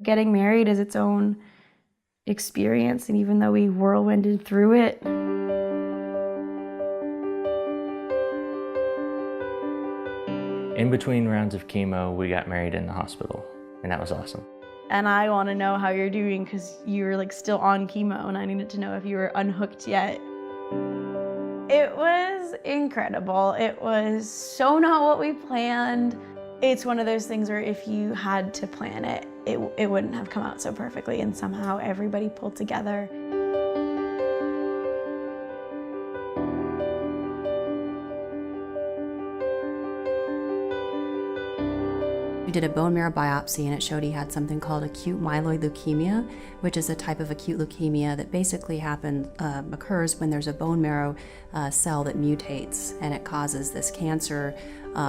Getting married is its own experience, and even though we whirlwinded through it, in between rounds of chemo, we got married in the hospital, and that was awesome. and I want to know how you're doing because you're like still on chemo, and I needed to know if you were unhooked yet. It was incredible. It was so not what we planned. It's one of those things where if you had to plan it, it wouldn't have come out so perfectly, and somehow everybody pulled together. We did a bone marrow biopsy and it showed he had something called acute myeloid leukemia, which is a type of acute leukemia that basically occurs when there's a bone marrow cell that mutates, and it causes this cancer,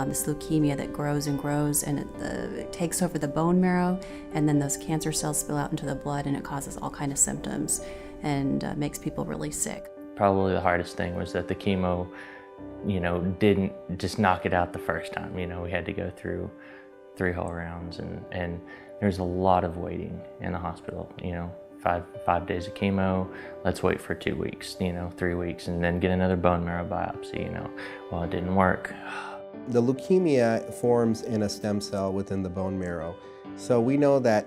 this leukemia that grows and grows, and it takes over the bone marrow, and then those cancer cells spill out into the blood, and it causes all kinds of symptoms and makes people really sick. Probably the hardest thing was that the chemo, didn't just knock it out the first time. We had to go through 3 whole rounds, and there's a lot of waiting in the hospital. 5 days of chemo, let's wait for 2 weeks, 3 weeks, and then get another bone marrow biopsy. Well, it didn't work. The leukemia forms in a stem cell within the bone marrow. So we know that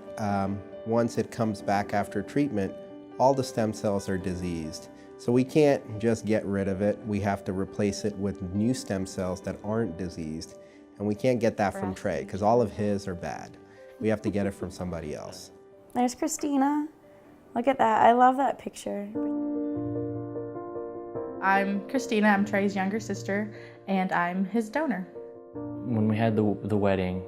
once it comes back after treatment, all the stem cells are diseased. So we can't just get rid of it. We have to replace it with new stem cells that aren't diseased. And we can't get that from Trey because all of his are bad. We have to get it from somebody else. There's Christina. Look at that. I love that picture. I'm Christina. I'm Trey's younger sister, and I'm his donor. When we had the wedding,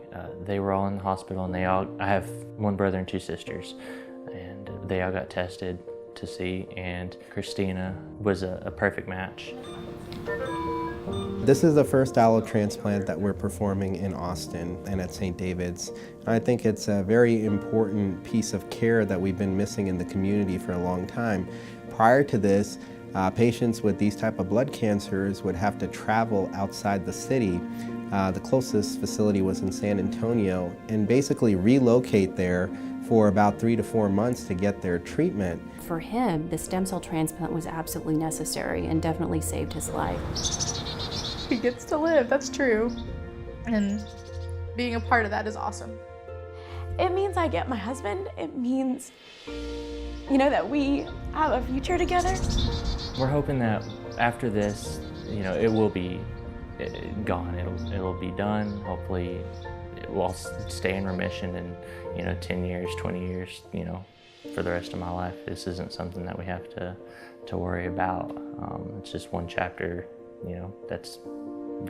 they were all in the hospital, and I have 1 brother and 2 sisters, and they all got tested to see, and Christina was a perfect match. This is the first allo transplant that we're performing in Austin and at St. David's. I think it's a very important piece of care that we've been missing in the community for a long time. Prior to this, patients with these type of blood cancers would have to travel outside the city. The closest facility was in San Antonio, and basically relocate there for about 3 to 4 months to get their treatment. For him, the stem cell transplant was absolutely necessary and definitely saved his life. He gets to live, that's true. And being a part of that is awesome. It means I get my husband. It means, that we have a future together. We're hoping that after this, it will be gone. It'll be done. Hopefully, it will stay in remission in 10 years, 20 years, for the rest of my life. This isn't something that we have to worry about. It's just one chapter, that's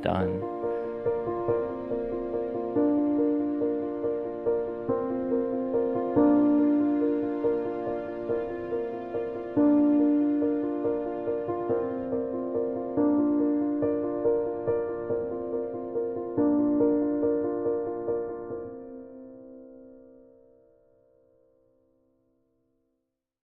done.